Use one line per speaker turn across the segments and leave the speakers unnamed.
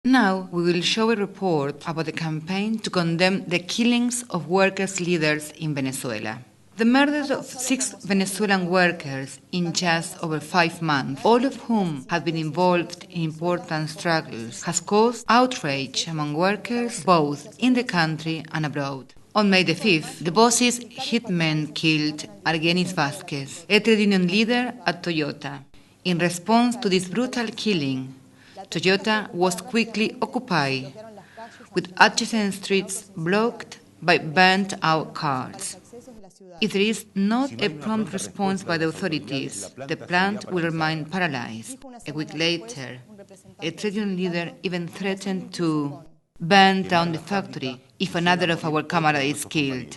Now we will show a report about the campaign to condemn the killings of workers' leaders in Venezuela. The murders of 6 Venezuelan workers in just over 5 months, all of whom have been involved in important struggles, has caused outrage among workers both in the country and abroad. On May the 5th, the boss's hitmen killed Argenis Vázquez, a trade union leader at Toyota. In response to this brutal killing, Toyota was quickly occupied, with adjacent streets blocked by burnt-out cars. If there is not a prompt response by the authorities, the plant will remain paralyzed. A week later, a trade union leader even threatened to burn down the factory if another of our camaradas is killed.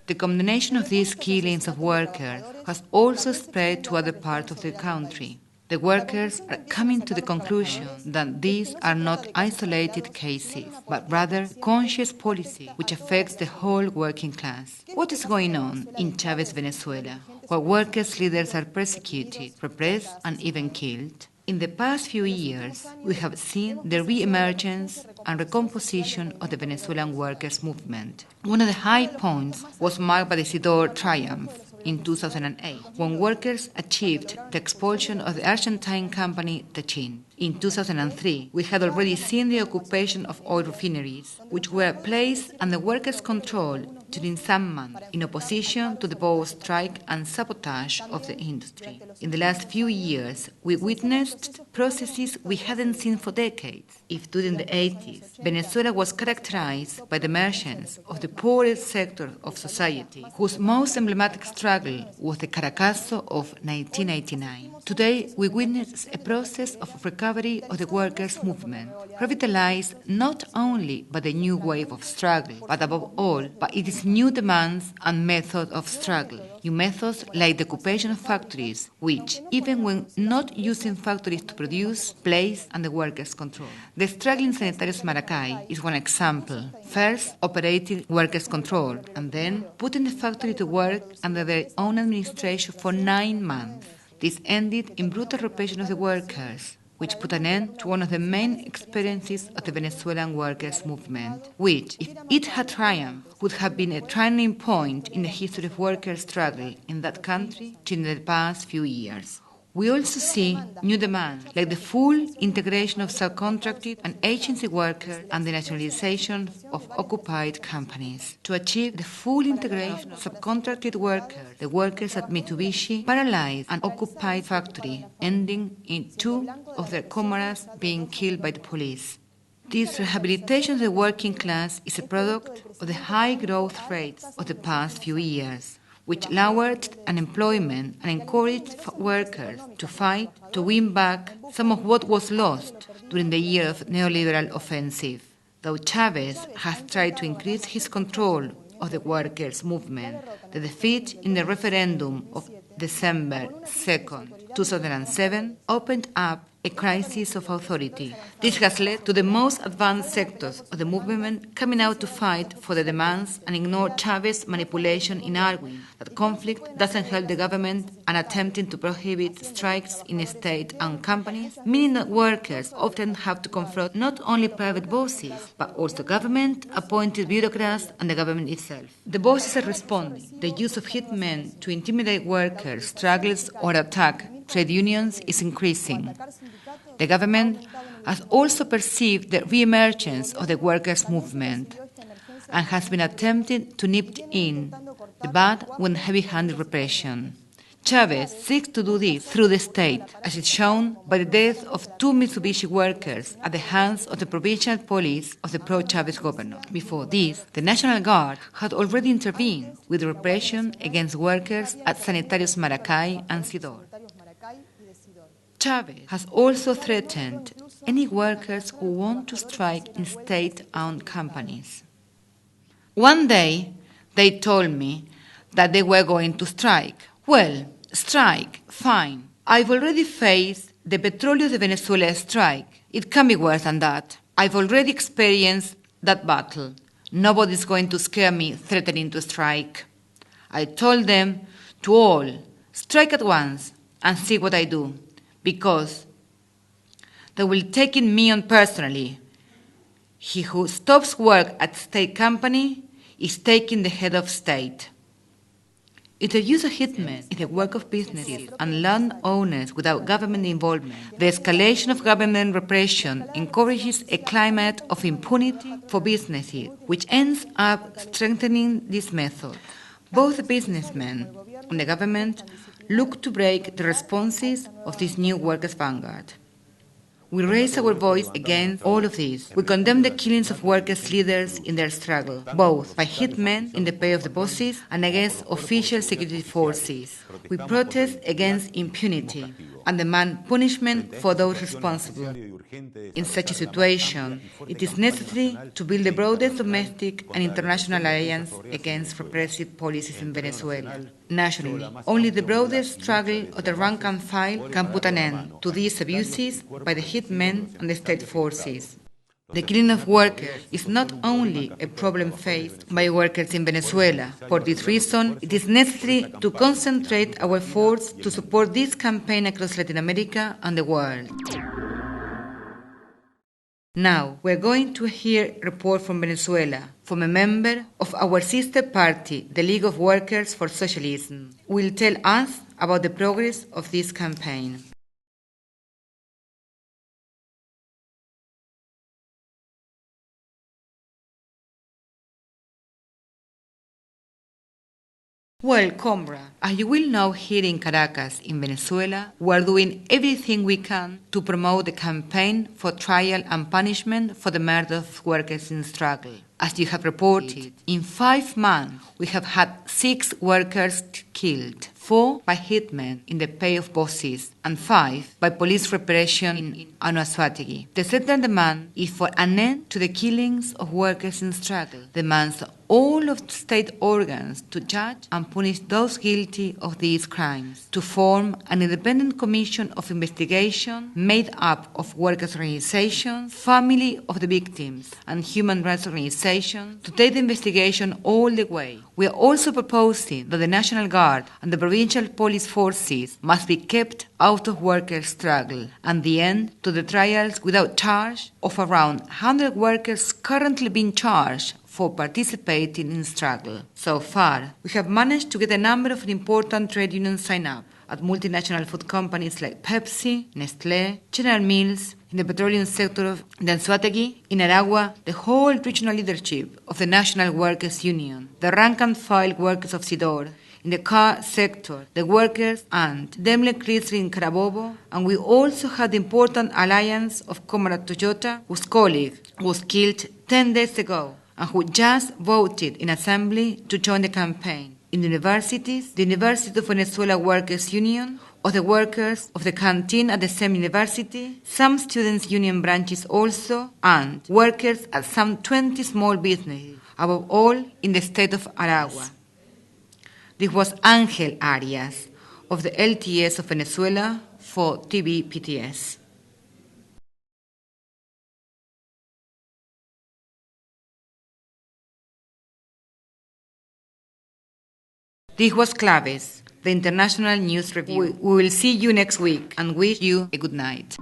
The condemnation of these killings of workers has also spread to other parts of the country. The workers are coming to the conclusion that these are not isolated cases, but rather conscious policy which affects the whole working class. What is going on in Claves, Venezuela, where workers' leaders are persecuted, repressed, and even killed? In the past few years, we have seen the re-emergence and recomposition of the Venezuelan workers' movement. One of the high points was marked by the Sidor triumph in 2008, when workers achieved the expulsion of the Argentine company Techin. In 2003, we had already seen the occupation of oil refineries, which were placed under workers' control during some months, in opposition to the bold strike and sabotage of the industry. In the last few years, we witnessed processes we hadn't seen for decades. If during the 80s, Venezuela was characterized by the emergence of the poorest sector of society, whose most emblematic struggle was the Caracazo of 1989. Today, we witness a process of recovery of the workers' movement, revitalized not only by the new wave of struggle, but above all by its new demands and methods of struggle. New methods like the occupation of factories, which, even when not using factories to produce, place under workers' control. The struggle in Sanitarios Maracay is one example. First, operating workers' control, and then putting the factory to work under their own administration for 9 months. This ended in brutal repression of the workers, which put an end to one of the main experiences of the Venezuelan workers' movement, which, if it had triumphed, would have been a turning point in the history of workers' struggle in that country during the past few years. We also see new demands, like the full integration of subcontracted and agency workers and the nationalization of occupied companies. To achieve the full integration of subcontracted workers, the workers at Mitsubishi paralyzed an occupied factory, ending in 2 of their comrades being killed by the police. This rehabilitation of the working class is a product of the high growth rates of the past few years, which lowered unemployment and encouraged workers to fight to win back some of what was lost during the year of neoliberal offensive. Though Chavez has tried to increase his control of the workers' movement, the defeat in the referendum of December 2nd, 2007, opened up a crisis of authority. This has led to the most advanced sectors of the movement coming out to fight for the demands and ignore Chavez's manipulation in arguing that conflict doesn't help the government and attempting to prohibit strikes in state-owned companies, meaning that workers often have to confront not only private bosses, but also government-appointed bureaucrats and the government itself. The bosses are responding. The use of hitmen to intimidate workers, struggles, or attack trade unions is increasing. The government has also perceived the re-emergence of the workers' movement and has been attempting to nip in the bud with heavy-handed repression. Chavez seeks to do this through the state, as is shown by the death of 2 Mitsubishi workers at the hands of the provincial police of the pro-Chavez governor. Before this, the National Guard had already intervened with repression against workers at Sanitarios Maracay and Sidor. Chavez has also threatened any workers who want to strike in state-owned companies. One day, they told me that they were going to strike. Well, strike, fine. I've already faced the Petróleo de Venezuela strike. It can be worse than that. I've already experienced that battle. Nobody's going to scare me threatening to strike. I told them to all, strike at once and see what I do, because they will take me on personally, He who stops work at state company is taking the head of state. If the use of hitmen in the work of businesses and landowners without government involvement, the escalation of government repression encourages a climate of impunity for businesses, which ends up strengthening this method. Both the businessmen and the government look to break the responses of this new workers' vanguard. We raise our voice against all of this. We condemn the killings of workers' leaders in their struggle, both by hitmen in the pay of the bosses and against official security forces. We protest against impunity and demand punishment for those responsible. In such a situation, it is necessary to build the broadest domestic and international alliance against repressive policies in Venezuela. Nationally, only the broadest struggle of the rank and file can put an end to these abuses by the hitmen and the state forces. The killing of workers is not only a problem faced by workers in Venezuela. For this reason, it is necessary to concentrate our efforts to support this campaign across Latin America and the world. Now, we're going to hear a report from Venezuela, from a member of our sister party, the League of Workers for Socialism, who will tell us about the progress of this campaign. Well, comrade, as you will know, here in Caracas, in Venezuela, we are doing everything we can to promote the campaign for trial and punishment for the murder of workers in struggle. As you have reported, in 5 months, we have had 6 workers killed, 4 by hitmen in the pay of bosses, and 5 by police repression in Anzoátegui. The second demand is for an end to the killings of workers in struggle, demands all of the state organs to judge and punish those guilty of these crimes, to form an independent commission of investigation made up of workers' organizations, family of the victims, and human rights organizations to take the investigation all the way. We are also proposing that the National Guard and the provincial police forces must be kept out of workers' struggle, and the end to the trials without charge of around 100 workers currently being charged for participating in struggle. So far, we have managed to get a number of important trade unions signed up at multinational food companies like Pepsi, Nestlé, General Mills, in the petroleum sector of Anzoátegui, in Aragua, the whole regional leadership of the National Workers' Union, the rank-and-file workers of Sidor, in the car sector, the workers and Daimler Chrysler in Carabobo, and we also had the important alliance of Comrade Toyota, whose colleague was killed 10 days ago, and who just voted in assembly to join the campaign. In the universities, the University of Venezuela Workers' Union, or the workers of the canteen at the same university, some students' union branches also, and workers at some 20 small businesses, above all in the state of Aragua. This was Ángel Arias of the LTS of Venezuela for TV PTS. This was Claves, the International News Review. We will see you next week and wish you a good night.